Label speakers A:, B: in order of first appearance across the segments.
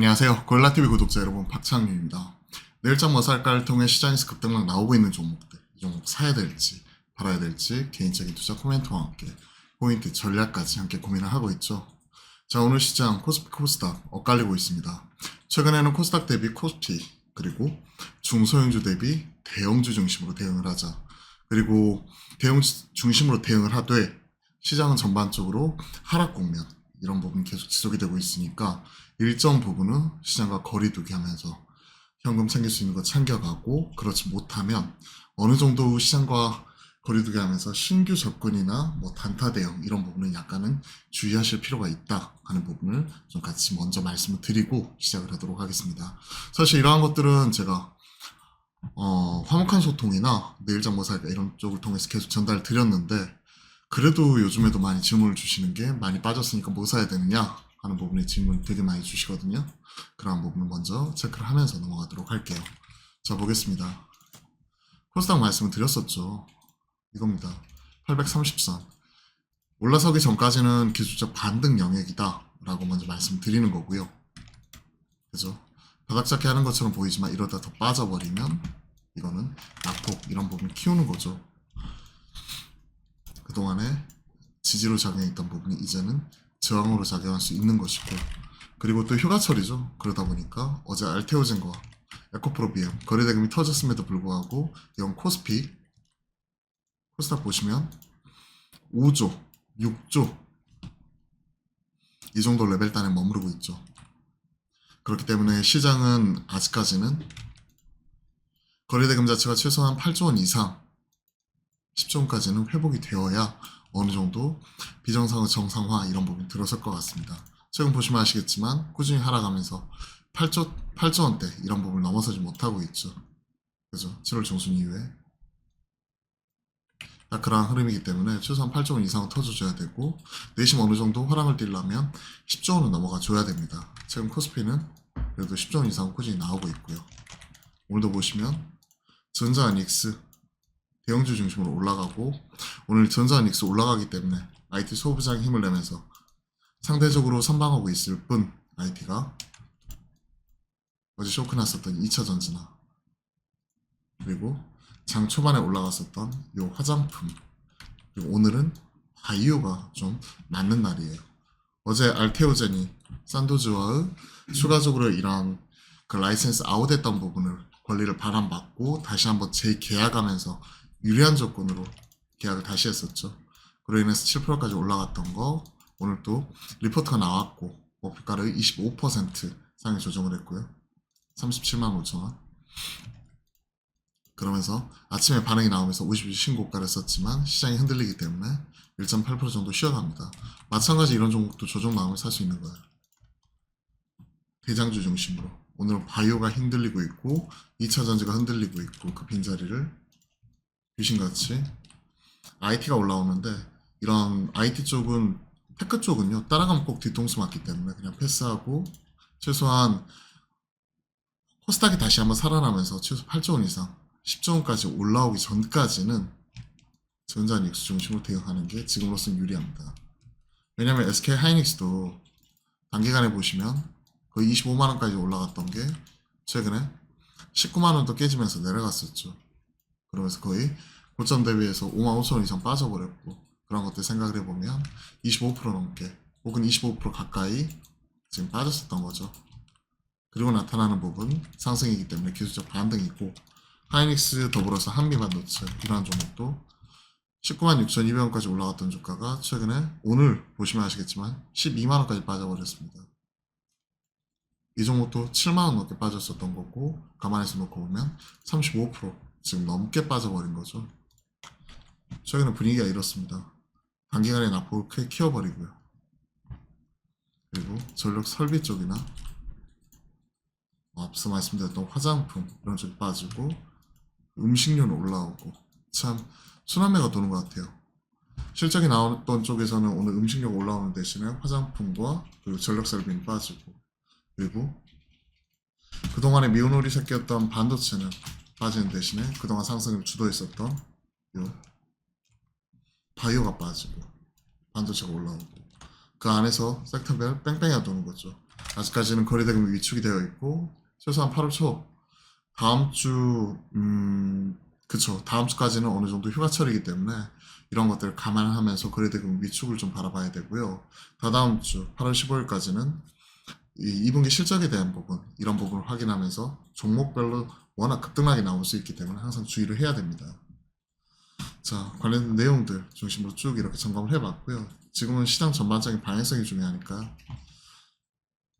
A: 안녕하세요. 골라TV 구독자 여러분, 박창규입니다. 내일장 뭐 살까를 통해 시장에서 급등락 나오고 있는 종목들, 이 종목 사야 될지 팔아야 될지 개인적인 투자 코멘트와 함께 포인트 전략까지 함께 고민을 하고 있죠. 자, 오늘 시장 코스피 코스닥 엇갈리고 있습니다. 최근에는 코스닥 대비 코스피, 그리고 중소형주 대비 대형주 중심으로 대응을 하자, 그리고 대형주 중심으로 대응을 하되 시장은 전반적으로 하락 국면, 이런 부분 계속 지속이 되고 있으니까 일정 부분은 시장과 거리두기 하면서 현금 챙길 수 있는 거 챙겨가고, 그렇지 못하면 어느 정도 시장과 거리두기 하면서 신규 접근이나 뭐 단타 대응 이런 부분은 약간은 주의하실 필요가 있다 하는 부분을 좀 같이 먼저 말씀을 드리고 시작을 하도록 하겠습니다. 사실 이러한 것들은 제가 화목한 소통이나 내일장 모사이가 이런 쪽을 통해서 계속 전달을 드렸는데, 그래도 요즘에도 많이 질문을 주시는 게 많이 빠졌으니까 뭐 사야 되느냐 하는 부분에 질문을 되게 많이 주시거든요. 그런 부분을 먼저 체크를 하면서 넘어가도록 할게요. 자, 보겠습니다. 코스닥 말씀을 드렸었죠. 이겁니다. 830선. 올라서기 전까지는 기술적 반등 영역이다 라고 먼저 말씀드리는 거고요. 그죠? 바닥 잡기 하는 것처럼 보이지만 이러다 더 빠져버리면 이거는 낙폭 이런 부분을 키우는 거죠. 그동안에 지지로 작용했던 부분이 이제는 저항으로 작용할 수 있는 것이고, 그리고 또 휴가철이죠. 그러다 보니까 어제 알테오젠과 에코프로비엠 거래대금이 터졌음에도 불구하고 이건 코스피 코스닥 보시면 5조, 6조 이 정도 레벨단에 머무르고 있죠. 그렇기 때문에 시장은 아직까지는 거래대금 자체가 최소한 8조 원 이상 10조 원까지는 회복이 되어야 어느 정도 비정상의 정상화 이런 부분이 들어설 것 같습니다. 최근 보시면 아시겠지만 꾸준히 하락하면서 8조 원대 이런 부분을 넘어서지 못하고 있죠. 그죠? 7월 중순 이후에 딱 그러한 흐름이기 때문에 최소한 8조 원 이상은 터져줘야 되고, 내심 어느 정도 화랑을 띠려면 10조 원은 넘어가 줘야 됩니다. 최근 코스피는 그래도 10조 원 이상 꾸준히 나오고 있고요. 오늘도 보시면 전자 닉스 대형주 중심으로 올라가고, 오늘 전자 닉스 올라가기 때문에 IT 소부장이 힘을 내면서 상대적으로 선방하고 있을 뿐, IT가 어제 쇼크 났었던 2차전지나 그리고 장 초반에 올라갔었던 요 화장품, 그리고 오늘은 바이오가 좀 맞는 날이에요. 어제 알테오젠이 산도즈와의 추가적으로 이런 그 라이센스 아웃했던 부분을 권리를 반환받고 다시 한번 재계약하면서 유리한 조건으로 계약을 다시 했었죠. 그로 인해서 7%까지 올라갔던 거 오늘 또 리포트가 나왔고 목표가를 25% 상향 조정을 했고요. 37만 5천 원. 그러면서 아침에 반응이 나오면서 50일 신고가를 썼지만 시장이 흔들리기 때문에 1.8% 정도 쉬어갑니다. 마찬가지 이런 종목도 조정 나오면 살 수 있는 거예요. 대장주 중심으로. 오늘은 바이오가 흔들리고 있고 2차 전지가 흔들리고 있고, 그 빈자리를 귀신같이 IT가 올라오는데, 이런 IT 쪽은 테크 쪽은요 따라가면 꼭 뒤통수 맞기 때문에 그냥 패스하고, 최소한 코스닥이 다시 한번 살아나면서 최소 8조 원 이상 10조 원까지 올라오기 전까지는 전자 닉스 중심으로 대응하는 게 지금으로서는 유리합니다. 왜냐면 SK 하이닉스도 단기간에 보시면 거의 25만 원까지 올라갔던 게 최근에 19만 원도 깨지면서 내려갔었죠. 그러면서 거의 고점 대비해서 5만 5천 원 이상 빠져버렸고, 그런 것들 생각을 해보면 25% 넘게 혹은 25% 가까이 지금 빠졌었던 거죠. 그리고 나타나는 부분 상승이기 때문에 기술적 반등이고, 하이닉스 더불어서 한미반도체 이러한 종목도 19만 6,200원까지 올라갔던 주가가 최근에 오늘 보시면 아시겠지만 12만 원까지 빠져버렸습니다. 이 종목도 7만 원 넘게 빠졌었던 거고, 가만히서 놓고 보면 35% 지금 넘게 빠져버린 거죠. 최근에 분위기가 이렇습니다. 단기간에 낙폭을 크게 키워버리고요. 그리고 전력 설비 쪽이나 앞서 말씀드렸던 화장품 이런 쪽이 빠지고, 음식료는 올라오고, 참 순환매가 도는 것 같아요. 실적이 나왔던 쪽에서는 오늘 음식료가 올라오는 대신에 화장품과 그리고 전력 설비는 빠지고, 그리고 그동안에 미온오리 새끼였던 반도체는 빠지는 대신에 그동안 상승을 주도했었던 요 바이오가 빠지고 반도체가 올라오고, 그 안에서 섹터별 뺑뺑이가 도는 거죠. 아직까지는 거래대금이 위축이 되어 있고 최소한 8월 초 다음 주 그쵸, 다음 주까지는 어느 정도 휴가철이기 때문에 이런 것들을 감안하면서 거래대금 위축을 좀 바라봐야 되고요. 다다음 주 8월 15일까지는 이 2분기 실적에 대한 부분, 이런 부분을 확인하면서 종목별로 워낙 급등락이 나올 수 있기 때문에 항상 주의를 해야 됩니다. 자, 관련된 내용들 중심으로 쭉 이렇게 점검을 해봤고요. 지금은 시장 전반적인 방향성이 중요하니까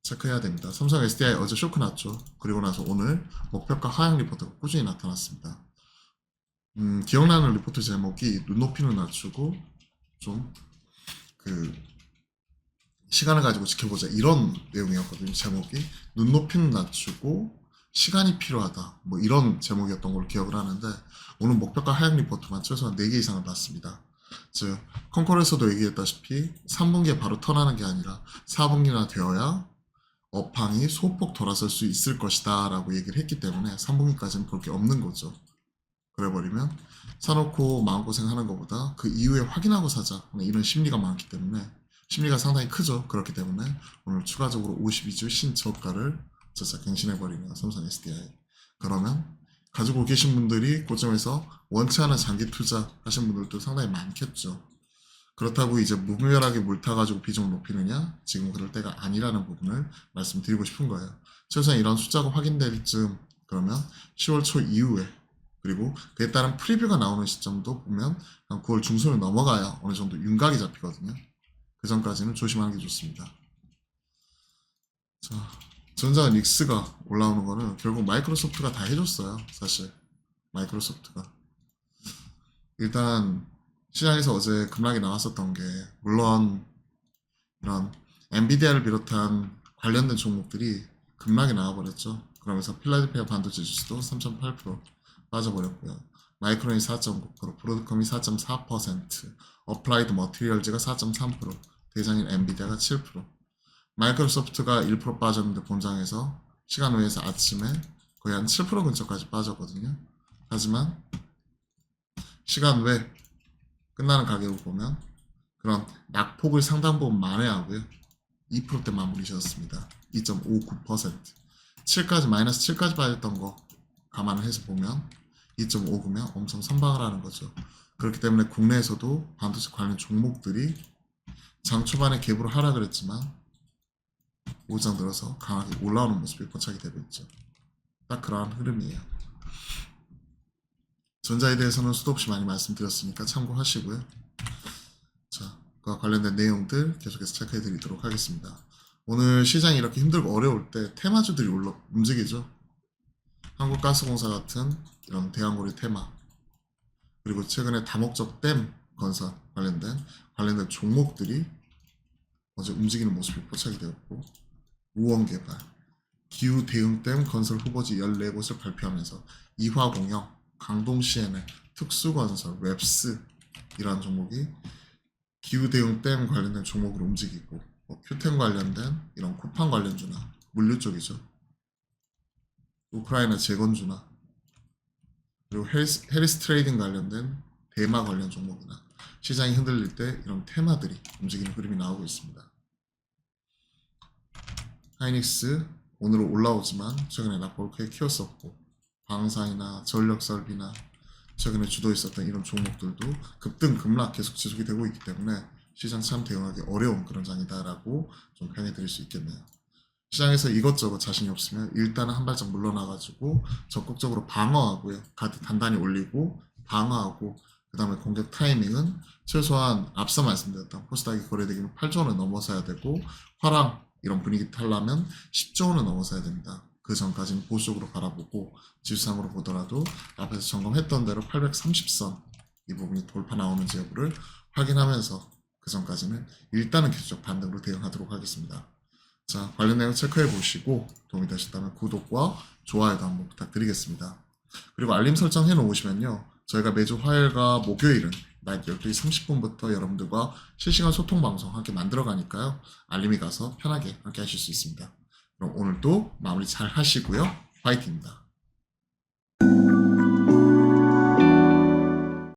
A: 체크해야 됩니다. 삼성 SDI 어제 쇼크 났죠. 그리고 나서 오늘 목표가 하향 리포트가 꾸준히 나타났습니다. 기억나는 리포트 제목이 눈높이는 낮추고 좀 그 시간을 가지고 지켜보자 이런 내용이었거든요. 제목이 눈높이는 낮추고 시간이 필요하다 뭐 이런 제목이었던 걸로 기억을 하는데 오늘 목표가 하향 리포트만 최소한 4개 이상을 봤습니다. 즉 컨콜에서도 얘기했다시피 3분기에 바로 턴하는 게 아니라 4분기나 되어야 업황이 소폭 돌아설 수 있을 것이다 라고 얘기를 했기 때문에 3분기까지는 볼 게 없는 거죠. 그래버리면 사놓고 마음고생하는 것보다 그 이후에 확인하고 사자 이런 심리가 많기 때문에 심리가 상당히 크죠. 그렇기 때문에 오늘 추가적으로 52주 신저가를 저자 갱신해버리는 삼성 SDI. 그러면 가지고 계신 분들이 고점에서 원치 않은 장기 투자 하신 분들도 상당히 많겠죠. 그렇다고 이제 무분별하게 물타가지고 비중을 높이느냐? 지금 그럴 때가 아니라는 부분을 말씀드리고 싶은 거예요. 최소한 이런 숫자가 확인될 즈음 그러면 10월 초 이후에 그리고 그에 따른 프리뷰가 나오는 시점도 보면 한 9월 중순을 넘어가야 어느 정도 윤곽이 잡히거든요. 그 전까지는 조심하는 게 좋습니다. 자, 전자 닉스가 올라오는 거는 결국 마이크로소프트가 다 해줬어요. 사실 마이크로소프트가 일단 시장에서 어제 급락이 나왔었던 게 물론 이런 엔비디아를 비롯한 관련된 종목들이 급락이 나와버렸죠. 그러면서 필라델피아 반도체 지수도 3.8% 빠져버렸고요. 마이크론이 4.9%, 브로드컴이 4.4%, 어플라이드 머티리얼즈가 4.3%, 대장인 엔비디아가 7%, 마이크로소프트가 1% 빠졌는데 본장에서 시간 외에서 아침에 거의 한 7% 근처까지 빠졌거든요. 하지만 시간 외 끝나는 가격을 보면 그런 낙폭을 상당 부분 만회하고요. 2%대 마무리 지었습니다. 2.59%. 7까지 마이너스 7까지 빠졌던 거 감안을 해서 보면 2.59면 엄청 선방을 하는 거죠. 그렇기 때문에 국내에서도 반도체 관련 종목들이 장 초반에 갭으로 하락을 했지만 오장 들어서 강하게 올라오는 모습이 포착이 되고 있죠. 딱 그러한 흐름이에요. 전자에 대해서는 수도 없이 많이 말씀드렸으니까 참고하시고요. 자, 그와 관련된 내용들 계속해서 체크해 드리도록 하겠습니다. 오늘 시장이 이렇게 힘들고 어려울 때 테마주들이 움직이죠. 한국가스공사 같은 이런 대왕고리 테마 그리고 최근에 다목적 댐 건설 관련된 종목들이 어제 움직이는 모습이 포착이 되었고 우원개발, 기후대응댐 건설 후보지 14곳을 발표하면서 이화공영, 강동CNL, 특수건설, 웹스 이러한 종목이 기후대응댐 관련된 종목으로 움직이고 큐템 관련된 이런 쿠팡 관련주나 물류 쪽이죠. 우크라이나 재건주나 그리고 해리스 트레이딩 관련된 대마 관련 종목이나 시장이 흔들릴 때 이런 테마들이 움직이는 흐름이 나오고 있습니다. 하이닉스 오늘은 올라오지만 최근에 낙폭을 크게 키웠었고 방산이나 전력설비나 최근에 주도했었던 이런 종목들도 급등 급락 계속 지속이 되고 있기 때문에 시장 참 대응하기 어려운 그런 장이다라고 좀 평해드릴 수 있겠네요. 시장에서 이것저것 자신이 없으면 일단은 한 발짝 물러나가지고 적극적으로 방어하고요. 가드 단단히 올리고 방어하고 그 다음에 공격 타이밍은 최소한 앞서 말씀드렸던 코스닥이 거래되기는 8조 원을 넘어서야 되고 화랑 이런 분위기 타려면 10조 원을 넘어서야 됩니다. 그 전까지는 보수적으로 바라보고 지수상으로 보더라도 앞에서 점검했던 대로 830선 이 부분이 돌파 나오는지 여부를 확인하면서 그 전까지는 일단은 계속 반등으로 대응하도록 하겠습니다. 자, 관련 내용 체크해 보시고 도움이 되셨다면 구독과 좋아요도 한번 부탁드리겠습니다. 그리고 알림 설정 해 놓으시면요. 저희가 매주 화요일과 목요일은 낮 12시 30분부터 여러분들과 실시간 소통 방송 함께 만들어 가니까요. 알림이 가서 편하게 함께 하실 수 있습니다. 그럼 오늘도 마무리 잘 하시고요. 화이팅입니다.